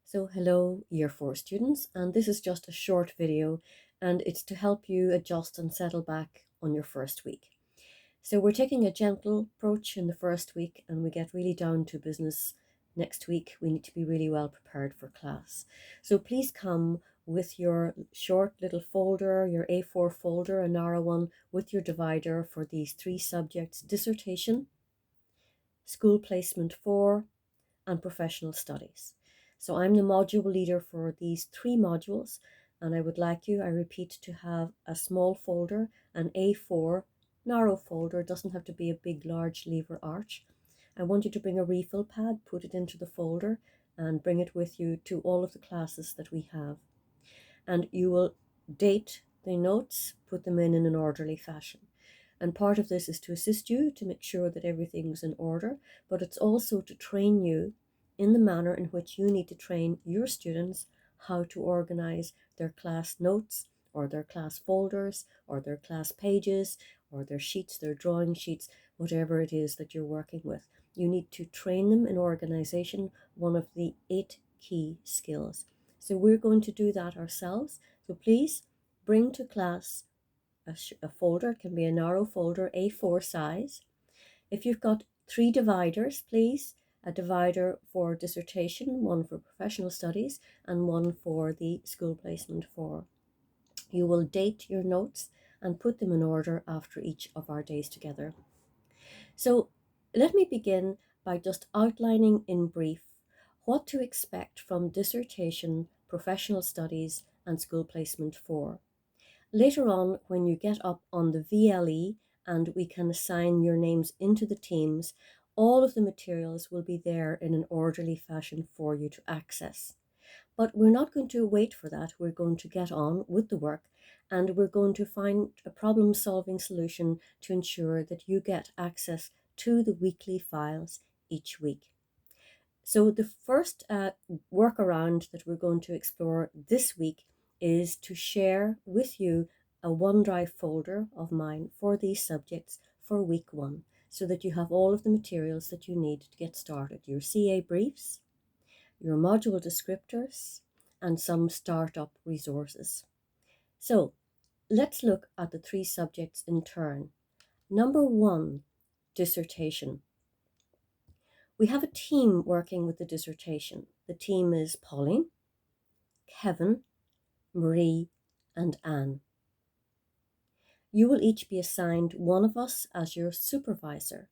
So hello Year 4 students, and this is just a short video and it's to help you adjust and settle back on your first week. So we're taking a gentle approach in the first week and we get really down to business next week. We need to be really well prepared for class. So please come with your short little folder, your A4 folder, a narrow one, with your divider for these three subjects: dissertation, school placement 4, and professional studies. So I'm the module leader for these three modules, and I would like you, I repeat, to have a small folder, an A4 narrow folder. It doesn't have to be a big large lever arch. I want you to bring a refill pad, put it into the folder and bring it with you to all of the classes that we have. And you will date the notes, put them in an orderly fashion. And part of this is to assist you to make sure that everything's in order, but it's also to train you in the manner in which you need to train your students how to organize their class notes or their class folders or their class pages or their sheets, their drawing sheets, whatever it is that you're working with. You need to train them in organization, one of the 8 key skills. So we're going to do that ourselves. So please bring to class a folder. It can be a narrow folder, A4 size. If you've got 3 dividers, please, a divider for dissertation, one for professional studies, and one for the school placement 4. You will date your notes and put them in order after each of our days together. So let me begin by just outlining in brief what to expect from dissertation, professional studies, and school placement 4. Later on, when you get up on the VLE and we can assign your names into the teams, all of the materials will be there in an orderly fashion for you to access. But we're not going to wait for that. We're going to get on with the work and we're going to find a problem-solving solution to ensure that you get access to the weekly files each week. So the first workaround that we're going to explore this week is to share with you a OneDrive folder of mine for these subjects for week 1, so that you have all of the materials that you need to get started: your CA briefs, your module descriptors, and some startup resources. So let's look at the 3 subjects in turn. Number 1, dissertation. We have a team working with the dissertation. The team is Pauline, Kevin, Marie, and Anne. You will each be assigned one of us as your supervisor,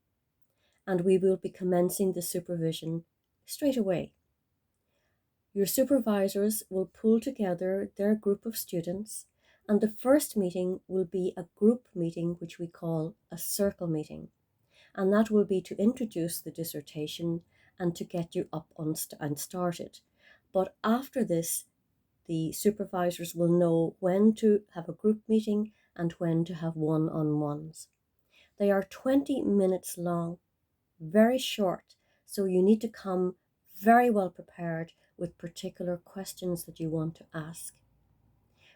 and we will be commencing the supervision straight away. Your supervisors will pull together their group of students, and the first meeting will be a group meeting, which we call a circle meeting. And that will be to introduce the dissertation and to get you up on and started. But after this, the supervisors will know when to have a group meeting and when to have one-on-ones. They are 20 minutes long, very short, so you need to come very well prepared with particular questions that you want to ask.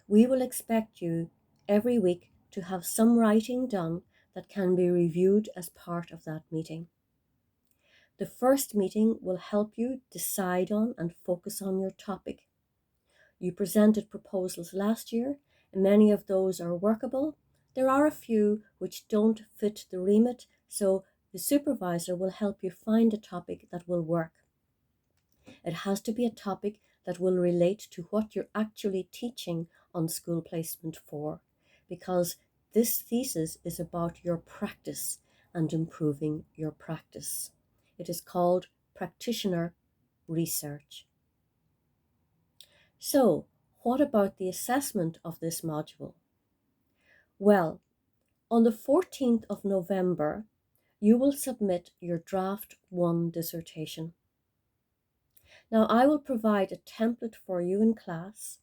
We will expect you every week to have some writing done that can be reviewed as part of that meeting. The first meeting will help you decide on and focus on your topic. You presented proposals last year, and many of those are workable. There are a few which don't fit the remit, so the supervisor will help you find a topic that will work. It has to be a topic that will relate to what you're actually teaching on school placement 4, because this thesis is about your practice and improving your practice. It is called practitioner research. So, what about the assessment of this module? Well, on the 14th of November, you will submit your draft 1 dissertation. Now, I will provide a template for you in class,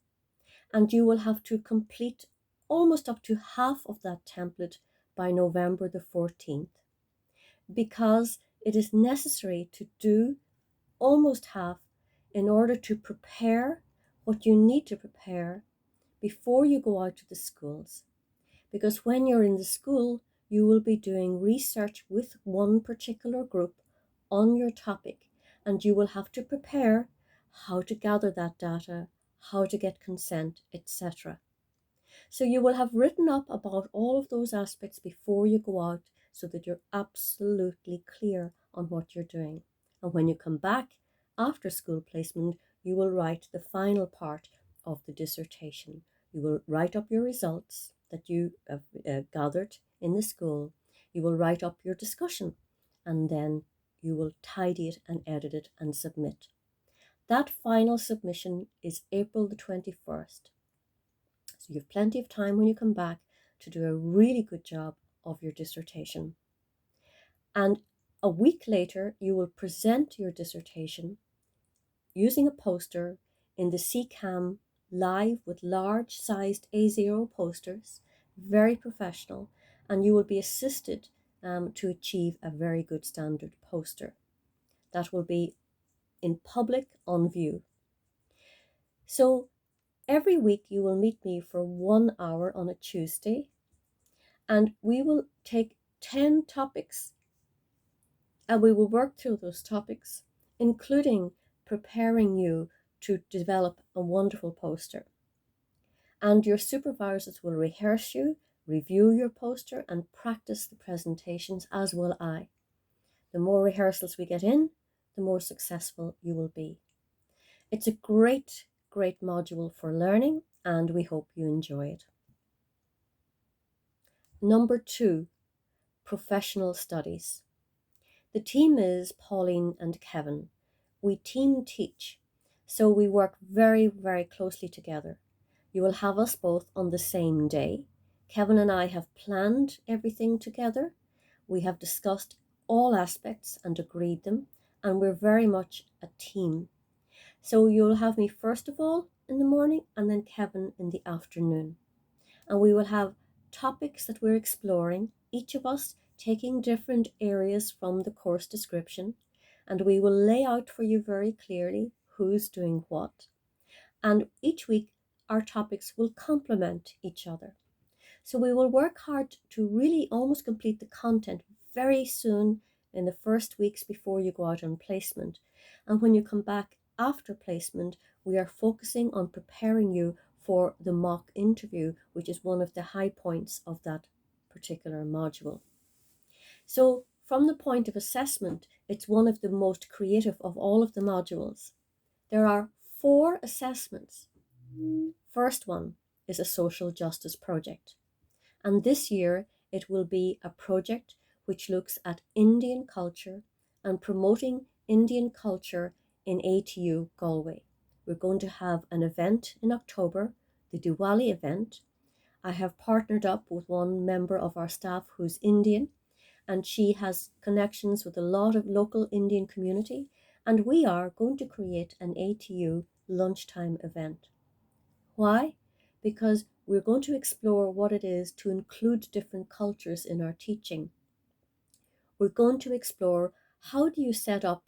and you will have to complete almost up to half of that template by November the 14th, because it is necessary to do almost half in order to prepare what you need to prepare before you go out to the schools. Because when you're in the school, you will be doing research with one particular group on your topic, and you will have to prepare how to gather that data, how to get consent, etc. So you will have written up about all of those aspects before you go out so that you're absolutely clear on what you're doing. And when you come back after school placement, you will write the final part of the dissertation. You will write up your results that you have gathered in the school. You will write up your discussion, and then you will tidy it and edit it and submit. That final submission is April the 21st. So you have plenty of time when you come back to do a really good job of your dissertation. And a week later, you will present your dissertation using a poster in the CCAM live with large sized A0 posters, very professional, and you will be assisted to achieve a very good standard poster. That will be in public on view. So every week you will meet me for 1 hour on a Tuesday, and we will take 10 topics and we will work through those topics, including preparing you to develop a wonderful poster. And your supervisors will rehearse you, review your poster, and practice the presentations, as will I. The more rehearsals we get in, the more successful you will be. It's a great, great module for learning, and we hope you enjoy it. Number 2, professional studies. The team is Pauline and Kevin. We team teach, so we work very, very closely together. You will have us both on the same day. Kevin and I have planned everything together. We have discussed all aspects and agreed them, and we're very much a team. So you'll have me first of all in the morning and then Kevin in the afternoon. And we will have topics that we're exploring, each of us taking different areas from the course description, and we will lay out for you very clearly who's doing what. And each week our topics will complement each other. So we will work hard to really almost complete the content very soon in the first weeks before you go out on placement. And when you come back after placement, we are focusing on preparing you for the mock interview, which is one of the high points of that particular module. So from the point of assessment, it's one of the most creative of all of the modules. There are 4 assessments. First one is a social justice project. And this year it will be a project which looks at Indian culture and promoting Indian culture in ATU Galway. We're going to have an event in October, the Diwali event. I have partnered up with one member of our staff who's Indian, and she has connections with a lot of local Indian community, and we are going to create an ATU lunchtime event. Why? Because we're going to explore what it is to include different cultures in our teaching. We're going to explore how do you set up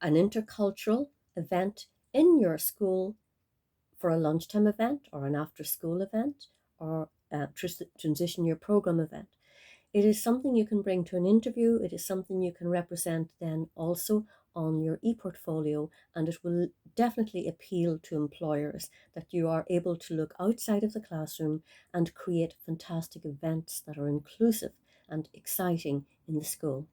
an intercultural event in your school for a lunchtime event or an after school event or a transition year program event. It is something you can bring to an interview. It is something you can represent then also on your e-portfolio, and it will definitely appeal to employers that you are able to look outside of the classroom and create fantastic events that are inclusive and exciting in the school.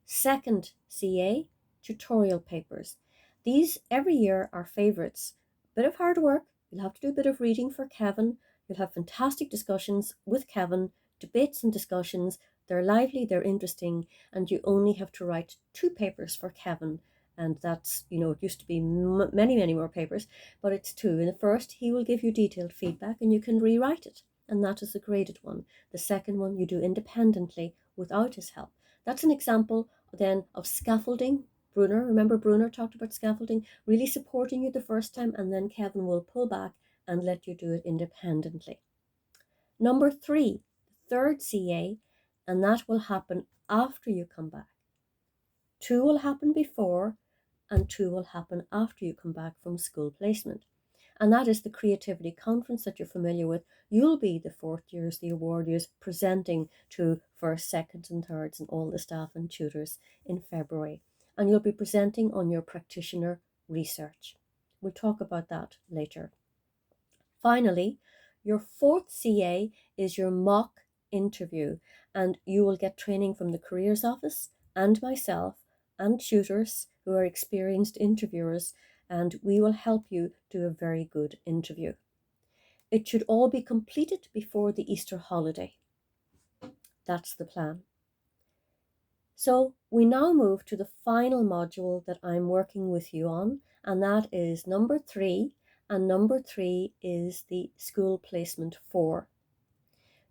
Second CA, tutorial papers. These every year are favourites. Bit of hard work. You'll have to do a bit of reading for Kevin. You'll have fantastic discussions with Kevin, debates and discussions. They're lively, they're interesting, and you only have to write 2 papers for Kevin. And that's, it used to be many, many more papers, but it's 2. In the first, he will give you detailed feedback and you can rewrite it. And that is the graded one. The second one you do independently without his help. That's an example then of scaffolding. Remember Brunner talked about scaffolding, really supporting you the first time, and then Kevin will pull back and let you do it independently. Number 3, third CA, and that will happen after you come back. 2 will happen before, and 2 will happen after you come back from school placement. And that is the Creativity Conference that you're familiar with. You'll be the 4th years, the award years, presenting to 1st, 2nd and 3rds and all the staff and tutors in February. And you'll be presenting on your practitioner research. We'll talk about that later. Finally, your fourth CA is your mock interview, and you will get training from the Careers Office and myself and tutors who are experienced interviewers, and we will help you do a very good interview. It should all be completed before the Easter holiday. That's the plan. So we now move to the final module that I'm working with you on, and that is number 3, and number 3 is the School Placement 4.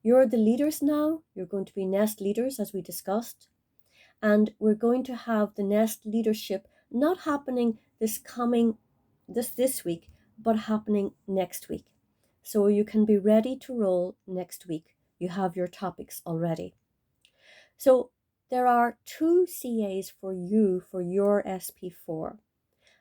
You're the leaders now. You're going to be nest leaders, as we discussed, and we're going to have the nest leadership not happening this week, but happening next week. So you can be ready to roll next week. You have your topics already. So there are 2 CAs for you for your SP4.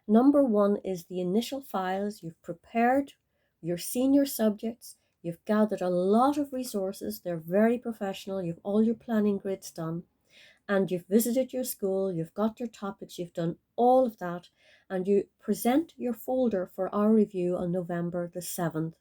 Number 1 is the initial files. You've prepared your senior subjects. You've gathered a lot of resources. They're very professional. You've all your planning grids done. And you've visited your school. You've got your topics. You've done all of that. And you present your folder for our review on November the 7th.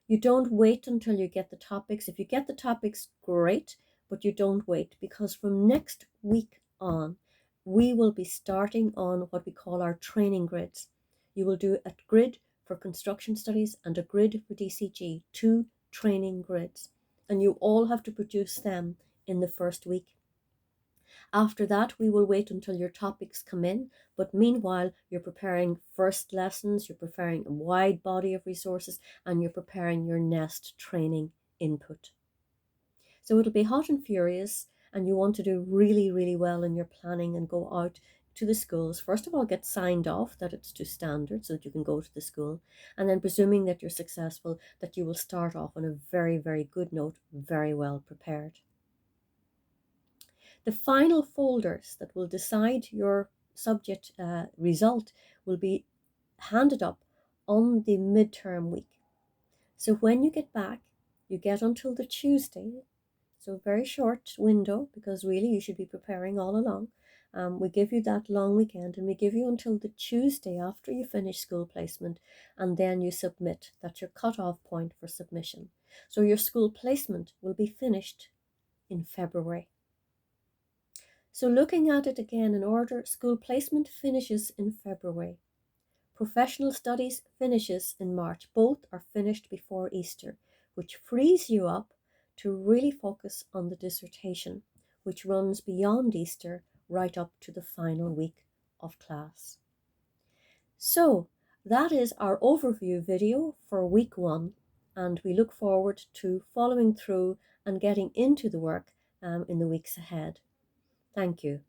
You don't wait until you get the topics. If you get the topics, great, but you don't wait, because from next week on, we will be starting on what we call our training grids. You will do a grid for construction studies and a grid for DCG, 2 training grids, and you all have to produce them in the first week. After that, we will wait until your topics come in, but meanwhile, you're preparing first lessons, you're preparing a wide body of resources, and you're preparing your nest training input. So it'll be hot and furious, and you want to do really, really well in your planning and go out to the schools. First of all, get signed off that it's to standard so that you can go to the school, and then presuming that you're successful, that you will start off on a very, very good note, very well prepared. The final folders that will decide your subject result will be handed up on the midterm week. So when you get back, you get until the Tuesday, so a very short window, because really you should be preparing all along. We give you that long weekend, and we give you until the Tuesday after you finish school placement, and then you submit. That's your cut-off point for submission. So your school placement will be finished in February. So looking at it again in order, school placement finishes in February. Professional studies finishes in March. Both are finished before Easter, which frees you up to really focus on the dissertation, which runs beyond Easter right up to the final week of class. So that is our overview video for week 1, and we look forward to following through and getting into the work in the weeks ahead. Thank you.